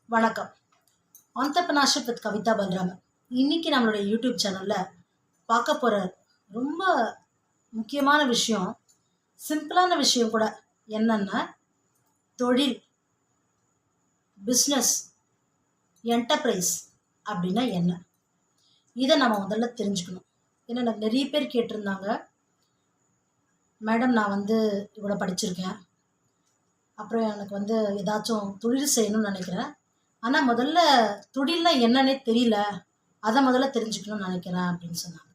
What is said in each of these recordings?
வணக்கம். Entrepreneurship with Kavitha Balraman. இன்னைக்கு நம்மளுடைய யூடியூப் சேனலில் பார்க்க போகிற ரொம்ப முக்கியமான விஷயம், சிம்பிளான விஷயம் கூட. என்னென்னா, தொழில், பிஸ்னஸ், என்டர்பிரைஸ் அப்படின்னா என்ன, இதை நம்ம முதல்ல தெரிஞ்சுக்கணும். ஏன்னா எனக்கு நிறைய பேர் கேட்டிருந்தாங்க, மேடம் நான் இவ்வளோ படிச்சிருக்கேன், அப்புறம் எனக்கு ஏதாச்சும் தொழில் செய்யணும்னு நினைக்கிறேன், ஆனால் முதல்ல தொழில்னா என்னன்னே தெரியல, அதை முதல்ல தெரிஞ்சுக்கணும்னு நினைக்கிறேன் அப்படின்னு சொன்னாங்க.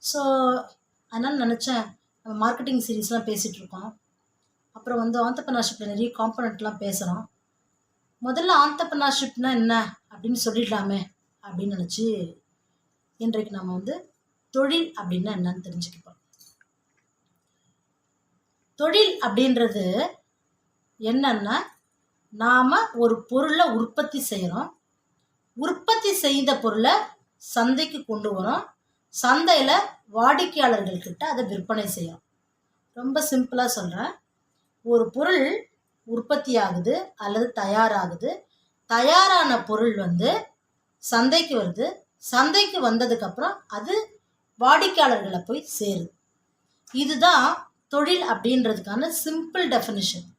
ஸோ அதனால் நினச்சேன், நம்ம மார்க்கெட்டிங் சீரீஸ்லாம் பேசிகிட்ருக்கோம், அப்புறம் ஆண்டர்பிரினர்ஷிப்பில் நிறைய காம்பனண்ட்லாம் பேசுகிறோம். முதல்ல ஆண்டர்பிரினர்ஷிப்னா என்ன அப்படின்னு சொல்லிடலாமே அப்படின்னு நினச்சி இன்றைக்கு நம்ம தொழில் அப்படின்னா என்னன்னு தெரிஞ்சுக்கப்போம். தொழில் அப்படின்றது என்னன்னா, நாம் ஒரு பொருளை உற்பத்தி செய்கிறோம், உற்பத்தி செய்த பொருளை சந்தைக்கு கொண்டு வரோம், சந்தையில் வாடிக்கையாளர்கள்கிட்ட அதை விற்பனை செய்யணும். ரொம்ப சிம்பிளாக சொல்கிறேன், ஒரு பொருள் உற்பத்தி ஆகுது அல்லது தயாராகுது, தயாரான பொருள் சந்தைக்கு வருது, சந்தைக்கு வந்ததுக்கப்புறம் அது வாடிக்கையாளர்களை போய் சேருது. இதுதான் தொழில் அப்படின்றதுக்கான சிம்பிள் டெஃபினிஷன்.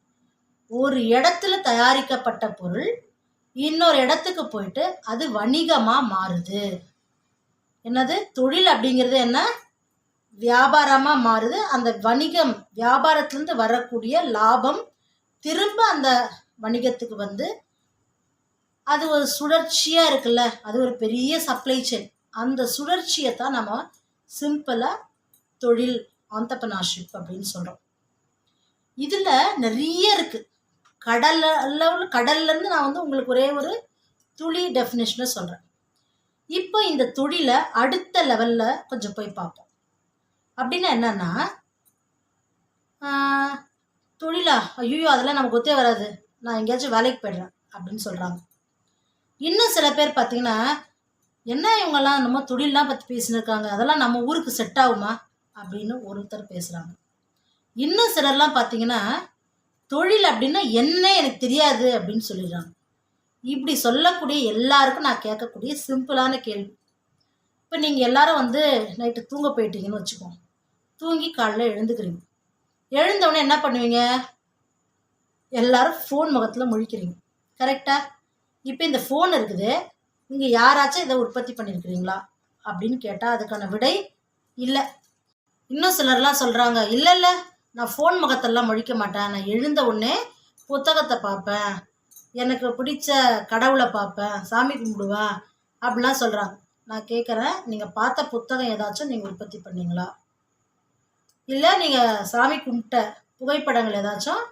ஒரு இடத்துல தயாரிக்கப்பட்ட பொருள் இன்னொரு இடத்துக்கு போயிட்டு அது வணிகமாக மாறுது. என்னது தொழில் அப்படிங்கிறது? என்ன, வியாபாரமாக மாறுது. அந்த வணிகம், வியாபாரத்துலேருந்து வரக்கூடிய லாபம் திரும்ப அந்த வணிகத்துக்கு அது ஒரு சுழற்சியாக இருக்குல்ல, அது ஒரு பெரிய சப்ளை செயின். அந்த சுழற்சியை தான் நம்ம சிம்பிளாக தொழில், ஆண்டர்பிரினர்ஷிப் அப்படின்னு சொல்கிறோம். இதில் நிறைய இருக்குது. கடல்லேருந்து நான் உங்களுக்கு ஒரே ஒரு துளி டெஃபினேஷனை சொல்கிறேன். இப்போ இந்த தொழிலை அடுத்த லெவலில் கொஞ்சம் போய் பார்ப்போம். அப்படின்னா என்னன்னா, தொழிலா, ஐயோ அதெல்லாம் நமக்கு ஒத்தே வராது, நான் எங்கேயாச்சும் வேலைக்கு போய்டுறேன் அப்படின்னு சொல்கிறாங்க. இன்னும் சில பேர் பார்த்தீங்கன்னா, என்ன இவங்கெல்லாம் நம்ம தொழிலெலாம் பற்றி பேசினிருக்காங்க, அதெல்லாம் நம்ம ஊருக்கு செட் ஆகுமா அப்படின்னு ஒருத்தர் பேசுகிறாங்க. இன்னும் சிலர்லாம் பார்த்தீங்கன்னா, தொழில் அப்படின்னா என்ன எனக்கு தெரியாது அப்படின்னு சொல்லிடுறாங்க. இப்படி சொல்லக்கூடிய எல்லாருக்கும் நான் கேட்கக்கூடிய சிம்பிளான கேள்வி, இப்போ நீங்கள் எல்லாரும் நைட்டு தூங்க போயிட்டீங்கன்னு வச்சுக்கோங்க, தூங்கி காலையில் எழுந்துக்கிறீங்க, எழுந்தவுடனே என்ன பண்ணுவீங்க? எல்லாரும் ஃபோன் முகத்தில் முழிக்கிறீங்க, கரெக்டாக? இப்போ இந்த ஃபோன் இருக்குது, நீங்கள் யாராச்சும் இதை உற்பத்தி பண்ணியிருக்கிறீங்களா அப்படின்னு கேட்டால் அதுக்கான விடை இல்லை. இன்னும் சிலர்லாம் சொல்கிறாங்க, இல்லை இல்லை நான் ஃபோன் முகத்தெல்லாம் முழிக்க மாட்டேன், நான் எழுந்த உடனே புத்தகத்தை பார்ப்பேன், எனக்கு பிடிச்ச கடவுளை பார்ப்பேன், சாமி கும்பிடுவேன் அப்படிலாம் சொல்கிறாங்க. நான் கேட்குறேன், நீங்கள் பார்த்த புத்தகம் ஏதாச்சும் நீங்கள் உற்பத்தி பண்ணீங்களா? இல்லை நீங்கள் சாமி கும்பிட்ட புகைப்படங்கள் ஏதாச்சும்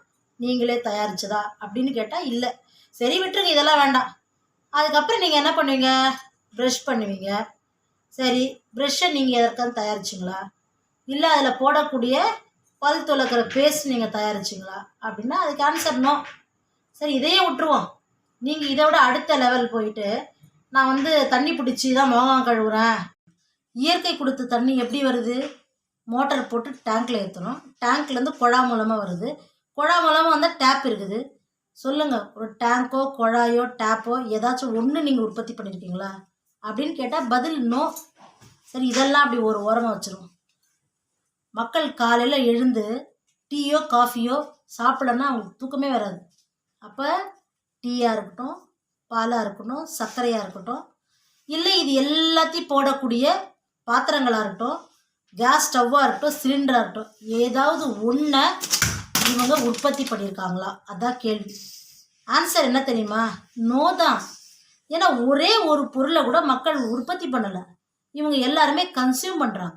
நீங்களே தயாரிச்சதா அப்படின்னு கேட்டால் இல்லை. சரி விட்டுருங்க, இதெல்லாம் வேண்டாம். அதுக்கப்புறம் நீங்கள் என்ன பண்ணுவீங்க? ப்ரஷ் பண்ணுவீங்க. சரி, ப்ரஷ்ஷை நீங்கள் எதற்காவது தயாரிச்சிங்களா? இல்லை அதில் போடக்கூடிய பல் துளக்கிற பேஸ்ட் நீங்கள் தயாரிச்சிங்களா அப்படின்னா அதுக்கு ஆன்சர் நோ. சரி, இதையே விட்டுருவோம். நீங்கள் இதை விட அடுத்த லெவல் போயிட்டு, நான் தண்ணி பிடிச்சி தான் முகம் கழுவுறேன், இயற்கை கொடுத்த தண்ணி எப்படி வருது? மோட்டர் போட்டு டேங்க்கில் ஏற்றணும், டேங்க்லேருந்து குழா மூலமாக வருது, குழா மூலமாக டேப் இருக்குது. சொல்லுங்கள், ஒரு டேங்கோ குழாயோ டேப்போ ஏதாச்சும் ஒன்று நீங்கள் உற்பத்தி பண்ணியிருக்கீங்களா அப்படின்னு கேட்டால் பதில் நோ. சரி, இதெல்லாம் அப்படி ஒரு ஓரமாக வச்சுருவோம். மக்கள் காலையில் எழுந்து டீயோ காஃபியோ சாப்பிடலன்னா அவங்களுக்கு தூக்கமே வராது. அப்போ டீயாக இருக்கட்டும், பாலாக இருக்கட்டும், சர்க்கரையாக இருக்கட்டும், இல்லை இது எல்லாத்தையும் போடக்கூடிய பாத்திரங்களாக இருக்கட்டும், கேஸ் ஸ்டவ்வாக இருக்கட்டும், சிலிண்டராக இருக்கட்டும், ஏதாவது ஒன்றை இவங்க உற்பத்தி பண்ணியிருக்காங்களா? அதான் கேள்வி. ஆன்சர் என்ன தெரியுமா? நோ தான். ஏன்னா ஒரே ஒரு பொருளை கூட மக்கள் உற்பத்தி பண்ணலை, இவங்க எல்லாருமே கன்சியூம் பண்ணுறாங்க.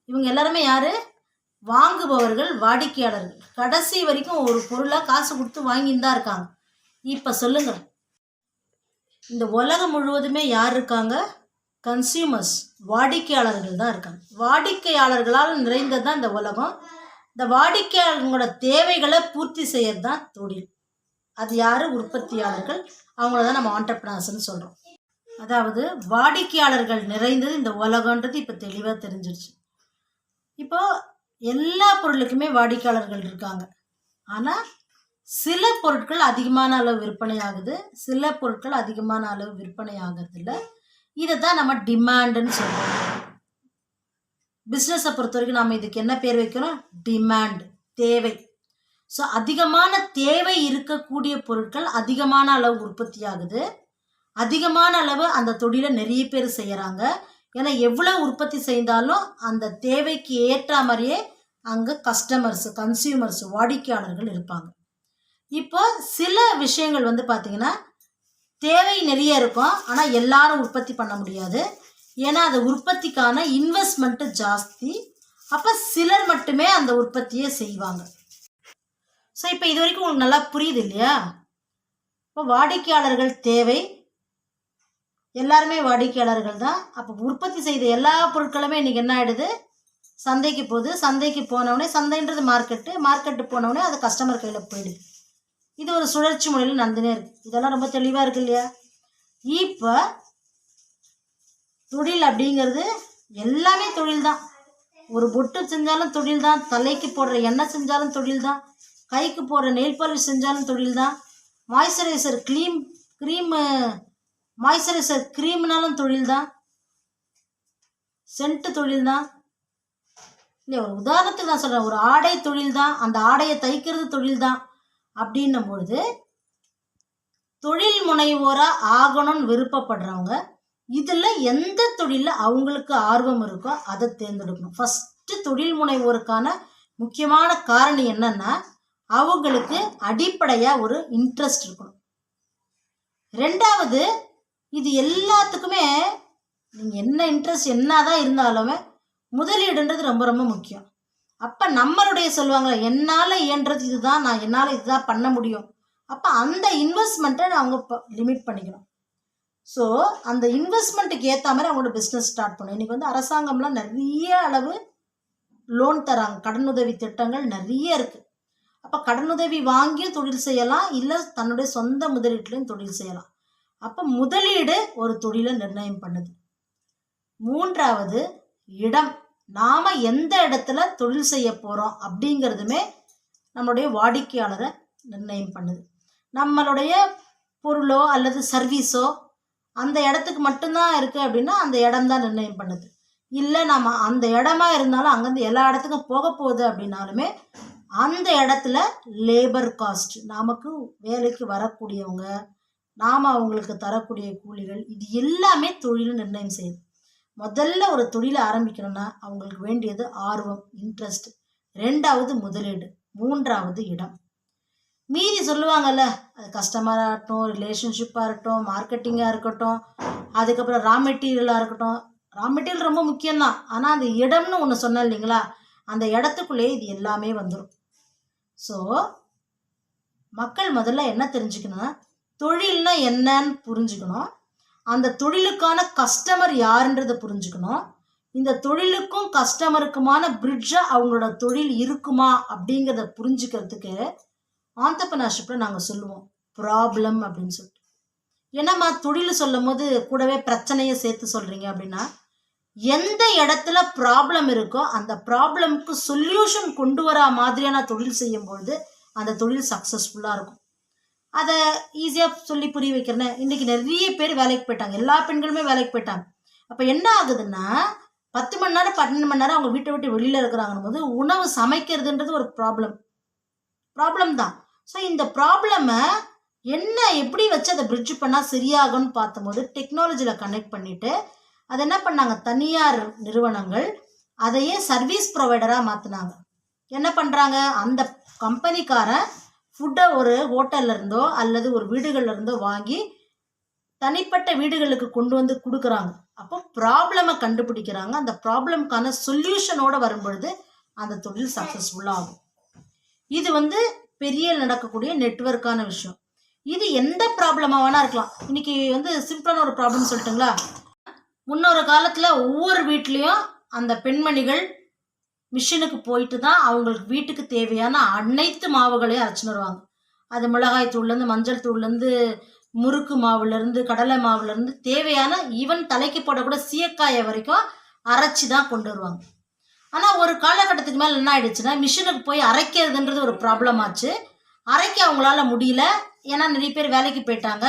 இவங்க எல்லாருமே யார்? வாங்குபவர்கள், வாடிக்கையாளர்கள். கடைசி வரைக்கும் ஒரு பொருளை காசு கொடுத்து வாங்கின்னு தான் இருக்காங்க. இப்போ சொல்லுங்கள், இந்த உலகம் முழுவதுமே யார் இருக்காங்க? கன்சியூமர்ஸ், வாடிக்கையாளர்கள் தான் இருக்காங்க. வாடிக்கையாளர்களால் நிறைந்தது தான் இந்த உலகம். இந்த வாடிக்கையாளர்களோட தேவைகளை பூர்த்தி செய்யறது தான் தொழில். அது யார்? உற்பத்தியாளர்கள். அவங்கள தான் நம்ம ஆண்டர்பிரினர்ஸ்னு சொல்கிறோம். அதாவது வாடிக்கையாளர்கள் நிறைந்தது இந்த உலகன்றது இப்போ தெளிவாக தெரிஞ்சிருச்சு. இப்போ எல்லா பொருளுக்குமே வாடிக்கையாளர்கள் இருக்காங்க, ஆனால் சில பொருட்கள் அதிகமான அளவு விற்பனை ஆகுது, சில பொருட்கள் அதிகமான அளவு விற்பனை ஆகிறதில்ல. இதை தான் நம்ம டிமாண்டுன்னு சொல்கிறோம். பிஸ்னஸை பொறுத்த வரைக்கும் நம்ம இதுக்கு என்ன பேர் வைக்கிறோம்? டிமாண்ட், தேவை. ஸோ அதிகமான தேவை இருக்கக்கூடிய பொருட்கள் அதிகமான அளவு உற்பத்தி ஆகுது, அதிகமான அளவு அந்த தொழிலை நிறைய பேர் செய்கிறாங்க. ஏன்னா எவ்வளோ உற்பத்தி செய்தாலும் அந்த தேவைக்கு ஏற்ற மாதிரியே அங்கே கன்சியூமர்ஸ் வாடிக்கையாளர்கள் இருப்பாங்க. இப்போ சில விஷயங்கள் வந்து பார்த்திங்கன்னா தேவை நிறைய இருக்கும், ஆனால் எல்லாரும் உற்பத்தி பண்ண முடியாது. ஏன்னா அது உற்பத்திக்கான இன்வெஸ்ட்மெண்ட்டு ஜாஸ்தி. அப்போ சிலர் மட்டுமே அந்த உற்பத்தியை செய்வாங்க. ஸோ இப்போ இது வரைக்கும் உங்களுக்கு நல்லா புரியுது இல்லையா? இப்போ வாடிக்கையாளர்கள் தேவை, எல்லாருமே வாடிக்கையாளர்கள் தான். அப்போ உற்பத்தி செய்த எல்லா பொருட்களுமே இன்றைக்கி என்ன ஆகிடுது? சந்தைக்கு போகுது. சந்தைக்கு போனவுடனே, சந்தைன்றது மார்க்கெட்டு போனவுடனே அது கஸ்டமர் கையில் போயிடுது. இது ஒரு சுழற்சி முறையில் நடந்துனே இருக்குது. இதெல்லாம் ரொம்ப தெளிவாக இருக்கு இல்லையா? இப்போ தொழில் அப்படிங்கிறது எல்லாமே தொழில் தான். ஒரு பொட்டு செஞ்சாலும் தொழில் தான், தலைக்கு போடுற எண்ணெய் செஞ்சாலும் தொழில் தான், கைக்கு போடுற நெயில் பாலிஷ் செஞ்சாலும் தொழில் தான், மாய்ஸ்சரைசர் க்ரீம்னாலும் தொழில் தான், சென்ட்டு தொழில் தான். இல்லை, ஒரு உதாரணத்துக்கு நான் சொல்கிறேன், ஒரு ஆடை தொழில் தான், அந்த ஆடையை தைக்கிறது தொழில் தான். அப்படின்னும் பொழுது தொழில் முனைவோராக ஆகணும்னு விருப்பப்படுறவங்க இதில் எந்த தொழிலில் அவங்களுக்கு ஆர்வம் இருக்கோ அதை தேர்ந்தெடுக்கணும். ஃபஸ்ட்டு தொழில் முனைவோருக்கான முக்கியமான காரணம் என்னன்னா, அவங்களுக்கு அடிப்படையாக ஒரு இன்ட்ரெஸ்ட் இருக்கணும். ரெண்டாவது, இது எல்லாத்துக்குமே நீங்கள் என்ன இன்ட்ரெஸ்ட் என்னதான் இருந்தாலுமே முதலீடுன்றது ரொம்ப ரொம்ப முக்கியம். அப்போ நம்மளுடைய சொல்லுவாங்க, என்னால் இயன்றது இதுதான், என்னால் இதுதான் பண்ண முடியும். அப்போ அந்த இன்வெஸ்ட்மெண்ட்டை அவங்க லிமிட் பண்ணிக்கணும். ஸோ அந்த இன்வெஸ்ட்மெண்ட்டுக்கு ஏற்ற மாதிரி அவங்களோட பிஸ்னஸ் ஸ்டார்ட் பண்ணணும். இன்றைக்கி வந்து அரசாங்கம்லாம் நிறைய அளவு லோன் தராங்க, கடனுதவி திட்டங்கள் நிறைய இருக்குது. அப்போ கடனுதவி வாங்கியும் தொழில் செய்யலாம், இல்லை தன்னுடைய சொந்த முதலீட்டிலையும் தொழில் செய்யலாம். அப்போ முதலீடு ஒரு தொழிலை நிர்ணயம் பண்ணுது. மூன்றாவது, இடம். நாம் எந்த இடத்துல தொழில் செய்ய போகிறோம் அப்படிங்கிறதுமே நம்மளுடைய வாடிக்கையாளரை நிர்ணயம் பண்ணுது. நம்மளுடைய பொருளோ அல்லது சர்வீஸோ அந்த இடத்துக்கு மட்டும்தான் இருக்குது அப்படின்னா அந்த இடம் தான் நிர்ணயம் பண்ணுது. இல்லை நம்ம அந்த இடமா இருந்தாலும் அங்கேருந்து எல்லா இடத்துக்கும் போக போகுது அப்படின்னாலுமே அந்த இடத்துல லேபர் காஸ்ட், நமக்கு வேலைக்கு வரக்கூடியவங்க, நாம் அவங்களுக்கு தரக்கூடிய கூலிகள், இது எல்லாமே தொழில் நிர்ணயம் செய்யுது. முதல்ல ஒரு தொழிலை ஆரம்பிக்கணும்னா அவங்களுக்கு வேண்டியது ஆர்வம், இன்ட்ரெஸ்ட். ரெண்டாவது முதலீடு, மூன்றாவது இடம். மீதி சொல்லுவாங்கல்ல, அது கஸ்டமராக இருக்கட்டும், ரிலேஷன்ஷிப்பாக இருக்கட்டும், மார்க்கெட்டிங்காக இருக்கட்டும், அதுக்கப்புறம் ரா மெட்டீரியலாக இருக்கட்டும். ரா மெட்டீரியல் ரொம்ப முக்கியம்தான், ஆனால் அந்த இடம்னு ஒன்று சொன்னேன் இல்லைங்களா, அந்த இடத்துக்குள்ளேயே இது எல்லாமே வந்துடும். ஸோ மக்கள் முதல்ல என்ன தெரிஞ்சுக்கணும்னா, தொழில்னா என்னன்னு புரிஞ்சுக்கணும், அந்த தொழிலுக்கான கஸ்டமர் யாருன்றதை புரிஞ்சுக்கணும், இந்த தொழிலுக்கும் கஸ்டமருக்குமான பிரிட்ஜாக அவங்களோட தொழில் இருக்குமா அப்படிங்கிறத புரிஞ்சுக்கிறதுக்கு ஆண்டர்ப்ரனர்ஷிப்பில் நாங்கள் சொல்லுவோம் ப்ராப்ளம் அப்படின்னு சொல்லிட்டு. என்னம்மா தொழில் சொல்லும் போது கூடவே பிரச்சனையை சேர்த்து சொல்கிறீங்க அப்படின்னா, எந்த இடத்துல ப்ராப்ளம் இருக்கோ அந்த ப்ராப்ளமுக்கு சொல்யூஷன் கொண்டு வர மாதிரியான தொழில் செய்யும்பொழுது அந்த தொழில் சக்ஸஸ்ஃபுல்லாக இருக்கும். அதை ஈஸியாக சொல்லி புரிய வைக்கிறேன். இன்றைக்கி நிறைய பேர் வேலைக்கு போயிட்டாங்க, எல்லா பெண்களுமே வேலைக்கு போயிட்டாங்க. அப்போ என்ன ஆகுதுன்னா, 10 மணி நேரம் 12 மணி நேரம் அவங்க வீட்டை விட்டு வெளியில் இருக்கிறாங்கன்னு போது உணவு சமைக்கிறதுன்றது ஒரு ப்ராப்ளம் தான். ஸோ இந்த ப்ராப்ளமை எப்படி வச்சு அதை பிரிட்ஜ் பண்ணால் சரியாகும்னு பார்த்தபோது டெக்னாலஜியில் கனெக்ட் பண்ணிவிட்டு அதை என்ன பண்ணாங்க, தனியார் நிறுவனங்கள் அதையே சர்வீஸ் ப்ரொவைடராக மாற்றினாங்க. என்ன பண்ணுறாங்க, அந்த கம்பெனிக்காரன் ஃபுட்டை ஒரு ஹோட்டல்ல இருந்தோ அல்லது ஒரு வீடுகள்ல இருந்தோ வாங்கி தனிப்பட்ட வீடுகளுக்கு கொண்டு வந்து கொடுக்குறாங்க. அப்போ ப்ராப்ளமை கண்டுபிடிக்கிறாங்க, அந்த ப்ராப்ளம்க்கான சொல்யூஷனோட வரும்பொழுது அந்த தொழில் சக்ஸஸ்ஃபுல்லாகும். இது பெரிய நடக்கக்கூடிய நெட்வொர்க்கான விஷயம். இது எந்த ப்ராப்ளமாக வேணா இருக்கலாம். இன்னைக்கு சிம்பிளான ஒரு ப்ராப்ளம் சொல்லட்டுங்களா. முன்னொரு காலத்தில் ஒவ்வொரு வீட்லேயும் அந்த பெண்மணிகள் மிஷினுக்கு போயிட்டு தான் அவங்களுக்கு வீட்டுக்கு தேவையான அனைத்து மாவுகளையும் அரைச்சின்னு வருவாங்க. அது மிளகாய் தூள்லேருந்து, மஞ்சள் தூள்லேருந்து, முறுக்கு மாவுலேருந்து, கடலை மாவுலேருந்து, தேவையான ஈவன் தலைக்கு போடக்கூட சீயக்காயை வரைக்கும் அரைச்சி தான் கொண்டு வருவாங்க. ஆனால் ஒரு காலகட்டத்துக்கு மேலே என்ன ஆயிடுச்சுன்னா, மிஷினுக்கு போய் அரைக்கிறதுன்றது ஒரு ப்ராப்ளம் ஆச்சு. அரைக்க அவங்களால முடியல. ஏன்னா நிறைய பேர் வேலைக்கு போயிட்டாங்க.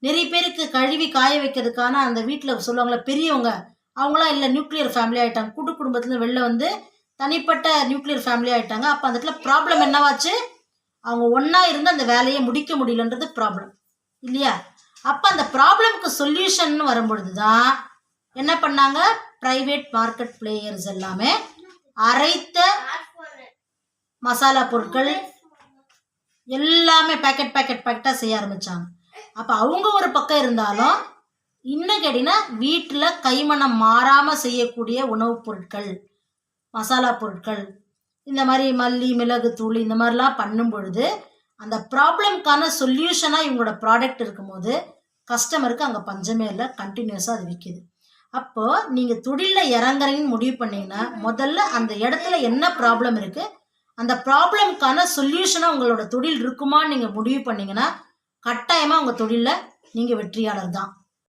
நிறைய பேருக்கு கழுவி காய வைக்கிறதுக்கான அந்த வீட்டில் சொல்லுவாங்களே பெரியவங்க, அவங்களாம் இல்லை, நியூக்ளியர் ஃபேமிலி ஆகிட்டாங்க. கூட்டு குடும்பத்தில் வெளில வந்து தனிப்பட்ட நியூக்ளியர் ஃபேமிலி ஆகிட்டாங்க. அப்போ அந்த இடத்துல ப்ராப்ளம் என்னவாச்சு, அவங்க ஒன்றா இருந்து அந்த வேலையை முடிக்க முடியலன்றது ப்ராப்ளம் இல்லையா? அப்போ அந்த ப்ராப்ளம்க்கு சொல்யூஷன் வரும்பொழுது தான் என்ன பண்ணாங்க, ப்ரைவேட் மார்க்கெட் பிளேயர்ஸ் எல்லாமே அரைத்த மசாலா பொருட்கள் எல்லாமே பேக்கெட்டாக செய்ய ஆரம்பித்தாங்க. அப்போ அவங்க ஒரு பக்கம் இருந்தாலும் இன்னும் கேட்டிங்கன்னா வீட்டில் கைமணம் மாறாமல் செய்யக்கூடிய உணவுப் பொருட்கள், மசாலா பொருட்கள், இந்த மாதிரி மல்லி மிளகு தூள் இந்த மாதிரிலாம் பண்ணும் பொழுது அந்த ப்ராப்ளம்க்கான சொல்யூஷனாக இவங்களோட ப்ராடக்ட் இருக்கும்போது கஸ்டமருக்கு அங்கே பஞ்சமே இல்லை, கண்டினியூஸாக அது விற்கிது. அப்போது நீங்கள் தொழிலில் இறங்குறீங்கன்னு முடிவு பண்ணிங்கன்னா முதல்ல அந்த இடத்துல என்ன ப்ராப்ளம் இருக்குது, அந்த ப்ராப்ளம்க்கான சொல்யூஷனாக உங்களோட தொழில் இருக்குமான்னு நீங்கள் முடிவு பண்ணிங்கன்னா கட்டாயமாக உங்கள் தொழிலில் நீங்கள் வெற்றியாளர் தான்.